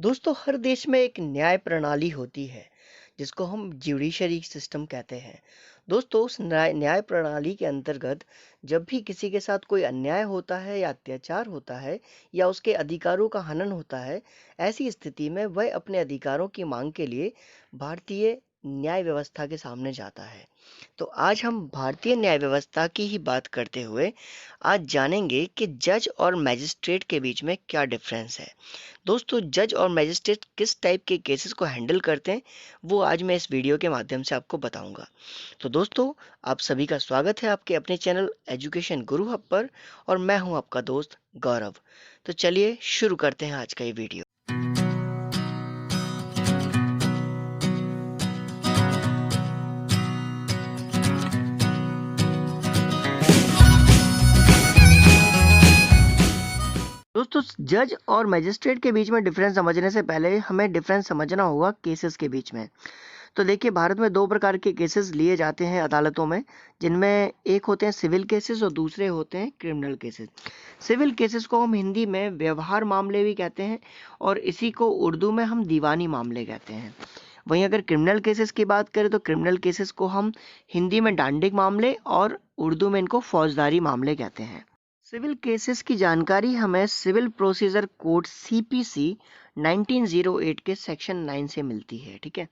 दोस्तों हर देश में एक न्याय प्रणाली होती है जिसको हम ज्यूडिशरी सिस्टम कहते हैं। दोस्तों उस न्याय प्रणाली के अंतर्गत जब भी किसी के साथ कोई अन्याय होता है या अत्याचार होता है या उसके अधिकारों का हनन होता है, ऐसी स्थिति में वह अपने अधिकारों की मांग के लिए भारतीय न्याय व्यवस्था के सामने जाता है। तो आज हम भारतीय न्याय व्यवस्था की ही बात करते हुए आज जानेंगे कि जज और मैजिस्ट्रेट के बीच में क्या डिफरेंस है। दोस्तों जज और मैजिस्ट्रेट किस टाइप के केसेस को हैंडल करते हैं, वो आज मैं इस वीडियो के माध्यम से आपको बताऊंगा। तो दोस्तों आप सभी का स्वागत है आपके अपने चैनल एजुकेशन गुरु हब पर और मैं हूं आपका दोस्त गौरव। तो चलिए शुरू करते हैं आज का ये वीडियो। दोस्तों जज और मैजिस्ट्रेट के बीच में डिफरेंस समझने से पहले हमें डिफरेंस समझना होगा केसेस के बीच में। तो देखिए भारत में दो प्रकार के केसेस लिए जाते हैं अदालतों में, जिनमें एक होते हैं सिविल केसेस और दूसरे होते हैं क्रिमिनल केसेस। सिविल केसेस को हम हिंदी में व्यवहार मामले भी कहते हैं और इसी को उर्दू में हम दीवानी मामले कहते हैं। वहीं अगर क्रिमिनल केसेस की बात करें तो क्रिमिनल केसेस को हम हिंदी में डांडिक मामले और उर्दू में इनको फौजदारी मामले कहते हैं। सिविल केसेस की जानकारी हमें सिविल प्रोसीजर कोड सीपीसी 1908 के सेक्शन 9 से मिलती है। ठीक है,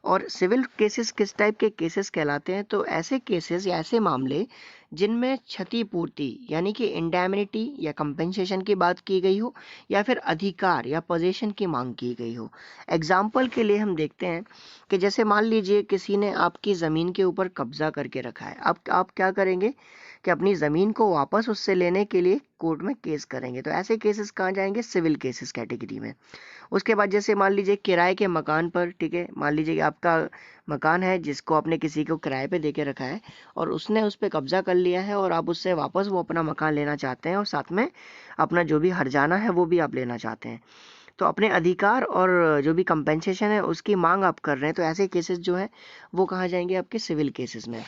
और सिविल केसेस किस टाइप के केसेस कहलाते हैं? तो ऐसे केसेस या ऐसे मामले जिनमें क्षतिपूर्ति यानी कि इंडैमिनिटी या कंपेंसेशन की बात की गई हो या फिर अधिकार या पोजीशन की मांग की गई हो। एग्जाम्पल के लिए हम देखते हैं कि जैसे मान लीजिए किसी ने आपकी ज़मीन के ऊपर कब्जा करके रखा है। अब आप क्या करेंगे कि अपनी ज़मीन को वापस उससे लेने के लिए कोर्ट में केस करेंगे। तो ऐसे केसेस कहाँ जाएंगे? सिविल केसेस कैटेगरी में। उसके बाद जैसे मान लीजिए किराए के मकान पर, ठीक है, मान लीजिए कि आपका मकान है जिसको आपने किसी को किराए पे दे के रखा है और उसने उस पर कब्जा कर लिया है और आप उससे वापस वो अपना मकान लेना चाहते हैं और साथ में अपना जो भी हर्जाना है वो भी आप लेना चाहते हैं। तो अपने अधिकार और जो भी कंपेंसेशन है उसकी मांग आप कर रहे हैं। तो ऐसे केसेस जो हैं वो कहाँ जाएंगे? आपके सिविल केसेस में।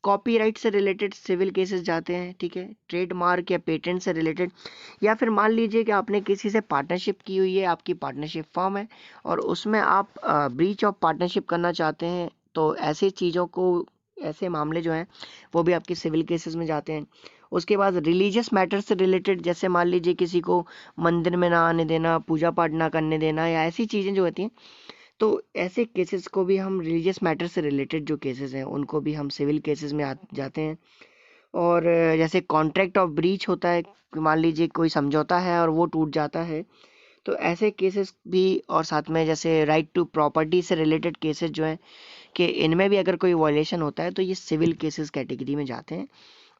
कॉपीराइट से रिलेटेड सिविल केसेस जाते हैं। ठीक है, ट्रेडमार्क या पेटेंट से रिलेटेड, या फिर मान लीजिए कि आपने किसी से पार्टनरशिप की हुई है, आपकी पार्टनरशिप फर्म है और उसमें आप ब्रीच ऑफ पार्टनरशिप करना चाहते हैं। तो ऐसी चीज़ों को, ऐसे मामले जो हैं वो भी आपके सिविल केसेस में जाते हैं। उसके बाद रिलीजियस मैटर से रिलेटेड, जैसे मान लीजिए किसी को मंदिर में ना आने देना, पूजा पाठ ना करने देना या ऐसी चीज़ें जो होती हैं, तो ऐसे केसेस को भी हम, रिलीजियस मैटर से रिलेटेड जो केसेस हैं उनको भी हम सिविल केसेस में जाते हैं। और जैसे कॉन्ट्रैक्ट ऑफ ब्रीच होता है, मान लीजिए कोई समझौता है और वो टूट जाता है, तो ऐसे केसेस भी। और साथ में जैसे राइट टू प्रॉपर्टी से रिलेटेड केसेस जो हैं कि इनमें भी अगर कोई वायलेशन होता है तो ये सिविल केसेस कैटेगरी में जाते हैं।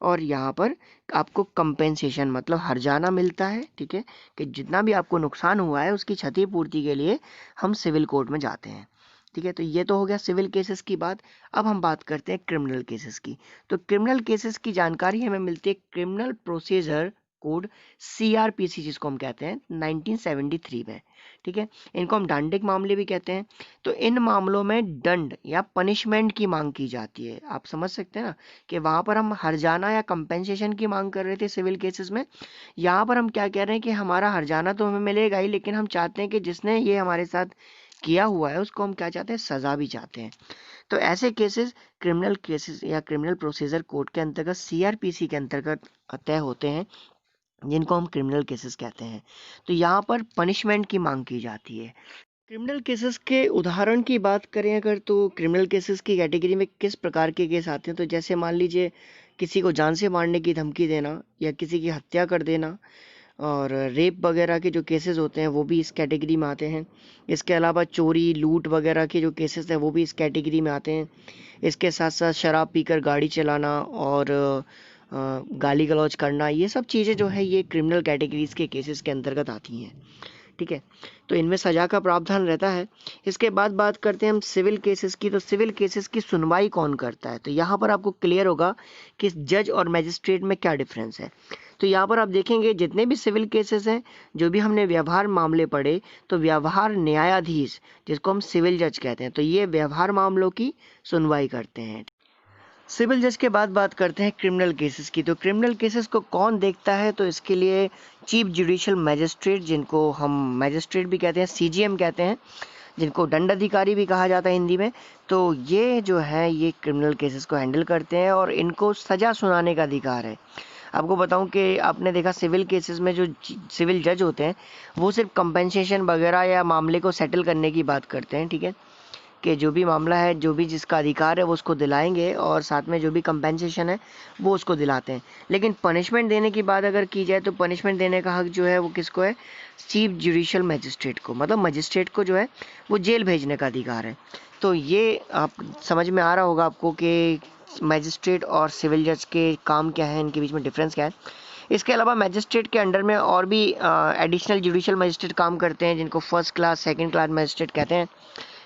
और यहाँ पर आपको कंपेंसेशन मतलब हर्जाना मिलता है। ठीक है, कि जितना भी आपको नुकसान हुआ है उसकी क्षतिपूर्ति के लिए हम सिविल कोर्ट में जाते हैं। ठीक है, तो ये तो हो गया सिविल केसेस की बात। अब हम बात करते हैं क्रिमिनल केसेस की। तो क्रिमिनल केसेस की जानकारी हमें मिलती है क्रिमिनल प्रोसीजर कोड सीआरपीसी, जिसको हम कहते हैं 1973 में। ठीक है, इनको हम डांडिक मामले भी कहते हैं। तो इन मामलों में दंड या पनिशमेंट की मांग की जाती है। आप समझ सकते हैं ना कि वहां पर हम हर्जाना या कंपेंसेशन की मांग कर रहे थे सिविल केसेस में। यहाँ पर हम क्या कह रहे हैं कि हमारा हर्जाना तो हमें मिलेगा ही, लेकिन हम चाहते हैं कि जिसने ये हमारे साथ किया हुआ है उसको हम क्या चाहते हैं? सजा भी चाहते हैं। तो ऐसे केसेस या क्रिमिनल प्रोसीजर कोड के अंतर्गत सीआरपीसी के अंतर्गत तय होते हैं, जिनको हम क्रिमिनल केसेस कहते हैं। तो यहाँ पर पनिशमेंट की मांग की जाती है। क्रिमिनल केसेस के उदाहरण की बात करें अगर, तो क्रिमिनल केसेस की कैटेगरी में किस प्रकार के केस आते हैं? तो जैसे मान लीजिए किसी को जान से मारने की धमकी देना या किसी की हत्या कर देना, और रेप वगैरह के जो केसेस होते हैं वो भी इस कैटेगरी में आते हैं। इसके अलावा चोरी लूट वगैरह के जो केसेस हैं वो भी इस कैटेगरी में आते हैं। इसके साथ साथ शराब पीकर गाड़ी चलाना और गाली गलौज करना, ये सब चीज़ें जो है ये क्रिमिनल कैटेगरीज के केसेस के अंतर्गत आती हैं। ठीक है, तो इनमें सजा का प्रावधान रहता है। इसके बाद बात करते हैं हम सिविल केसेस की। तो सिविल केसेस की सुनवाई कौन करता है? तो यहाँ पर आपको क्लियर होगा कि जज और मैजिस्ट्रेट में क्या डिफरेंस है। तो यहाँ पर आप देखेंगे जितने भी सिविल केसेस हैं, जो भी हमने व्यवहार मामले पढ़े, तो व्यवहार न्यायाधीश जिसको हम सिविल जज कहते हैं, तो ये व्यवहार मामलों की सुनवाई करते हैं। सिविल जज के बाद बात करते हैं क्रिमिनल केसेस की। तो क्रिमिनल केसेस को कौन देखता है, तो इसके लिए चीफ जुडिशियल मैजिस्ट्रेट, जिनको हम मैजिस्ट्रेट भी कहते हैं, सीजीएम कहते हैं, जिनको दंडाधिकारी भी कहा जाता है हिंदी में, तो ये जो है ये क्रिमिनल केसेस को हैंडल करते हैं और इनको सज़ा सुनाने का अधिकार है। आपको बताऊं कि आपने देखा सिविल केसेस में जो सिविल जज होते हैं वो सिर्फ कंपेंसेशन वगैरह या मामले को सेटल करने की बात करते हैं, ठीक है, कि जो भी मामला है, जो भी जिसका अधिकार है वो उसको दिलाएंगे और साथ में जो भी कंपेंसेशन है वो उसको दिलाते हैं। लेकिन पनिशमेंट देने की बात अगर की जाए तो पनिशमेंट देने का हक जो है वो किसको है, चीफ जुडिशियल मैजिस्ट्रेट को, मतलब मजिस्ट्रेट को जो है वो जेल भेजने का अधिकार है। तो ये आप समझ में आ रहा होगा आपको कि मैजिस्ट्रेट और सिविल जज के काम क्या है, इनके बीच में डिफरेंस क्या है। इसके अलावा मैजिस्ट्रेट के अंडर में और भी एडिशनल जुडिशियल मैजिस्ट्रेट काम करते हैं, जिनको first class second class magistrate कहते हैं,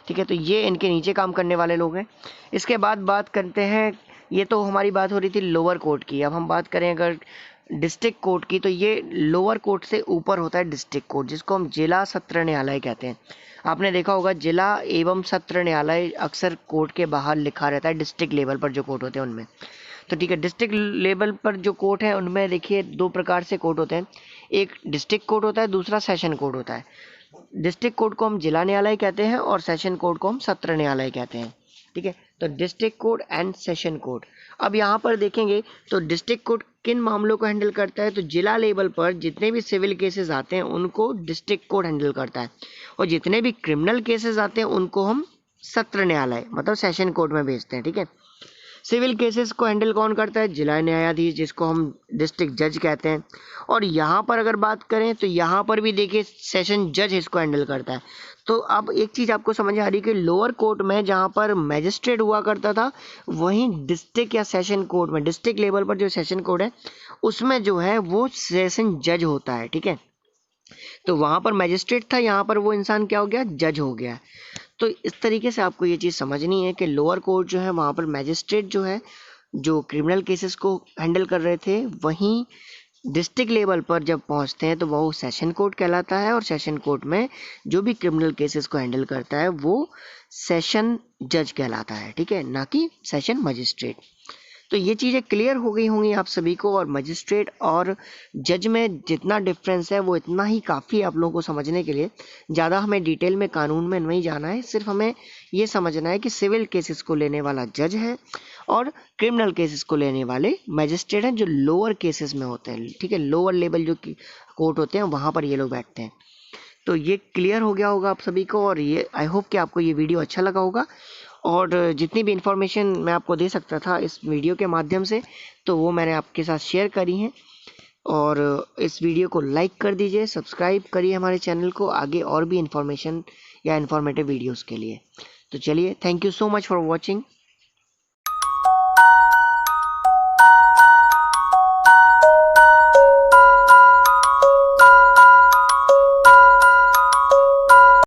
ठीक है। तो ये इनके नीचे काम करने वाले लोग हैं। इसके बाद बात करते हैं, ये तो हमारी बात हो रही थी लोअर कोर्ट की। अब हम बात करें अगर डिस्ट्रिक्ट कोर्ट की, तो ये लोअर कोर्ट से ऊपर होता है डिस्ट्रिक्ट कोर्ट, जिसको हम जिला सत्र न्यायालय कहते हैं। आपने देखा होगा जिला एवं सत्र न्यायालय अक्सर कोर्ट के बाहर लिखा रहता है, डिस्ट्रिक्ट लेवल पर जो कोर्ट होते हैं उनमें। तो ठीक है, डिस्ट्रिक्ट लेवल पर जो कोर्ट है उनमें देखिए दो प्रकार से कोर्ट होते हैं, एक डिस्ट्रिक्ट कोर्ट होता है, दूसरा सेशन कोर्ट होता है। डिस्ट्रिक्ट कोर्ट को हम जिला न्यायालय कहते हैं और सेशन कोर्ट को हम सत्र न्यायालय कहते हैं, ठीक है। तो district court and session court. अब यहाँ पर देखेंगे तो डिस्ट्रिक्ट कोर्ट किन मामलों को हैंडल करता है, तो जिला लेवल पर जितने भी सिविल केसेस आते हैं उनको डिस्ट्रिक्ट कोर्ट हैंडल करता है, और जितने भी क्रिमिनल केसेस आते हैं उनको हम सत्र न्यायालय मतलब सेशन कोर्ट में भेजते हैं, ठीक है। सिविल केसेस को हैंडल कौन करता है, जिला न्यायाधीश, जिसको हम डिस्ट्रिक्ट जज कहते हैं। और यहाँ पर अगर बात करें तो यहाँ पर भी देखिए सेशन जज इसको हैंडल करता है। तो अब एक चीज़ आपको समझ आ रही है कि लोअर कोर्ट में जहाँ पर मैजिस्ट्रेट हुआ करता था, वहीं डिस्ट्रिक्ट या सेशन कोर्ट में, डिस्ट्रिक्ट लेवल पर जो सेशन कोर्ट है उसमें जो है वो सेशन जज होता है, ठीक है। तो वहाँ पर मैजिस्ट्रेट था, यहाँ पर वो इंसान क्या हो गया, जज हो गया। तो इस तरीके से आपको ये चीज़ समझनी है कि लोअर कोर्ट जो है वहाँ पर मैजिस्ट्रेट जो है जो क्रिमिनल केसेस को हैंडल कर रहे थे, वहीं डिस्ट्रिक्ट लेवल पर जब पहुँचते हैं तो वो सेशन कोर्ट कहलाता है, और सेशन कोर्ट में जो भी क्रिमिनल केसेस को हैंडल करता है वो सेशन जज कहलाता है, ठीक है, ना कि सेशन मजिस्ट्रेट। तो ये चीज़ें क्लियर हो गई होंगी आप सभी को, और मजिस्ट्रेट और जज में जितना डिफरेंस है वो इतना ही काफ़ी है आप लोगों को समझने के लिए। ज़्यादा हमें डिटेल में कानून में नहीं जाना है, सिर्फ हमें ये समझना है कि सिविल केसेस को लेने वाला जज है और क्रिमिनल केसेस को लेने वाले मजिस्ट्रेट हैं, जो लोअर केसेस में होते हैं, ठीक है। लोअर लेवल जो कोर्ट होते हैं वहाँ पर ये लोग बैठते हैं। तो ये क्लियर हो गया होगा आप सभी को, और ये आई होप कि आपको ये वीडियो अच्छा लगा होगा, और जितनी भी इन्फॉर्मेशन मैं आपको दे सकता था इस वीडियो के माध्यम से तो वो मैंने आपके साथ शेयर करी हैं। और इस वीडियो को लाइक कर दीजिए, सब्सक्राइब करिए हमारे चैनल को आगे और भी इन्फॉर्मेशन या इन्फॉर्मेटिव वीडियोस के लिए। तो चलिए, thank you so much for watching.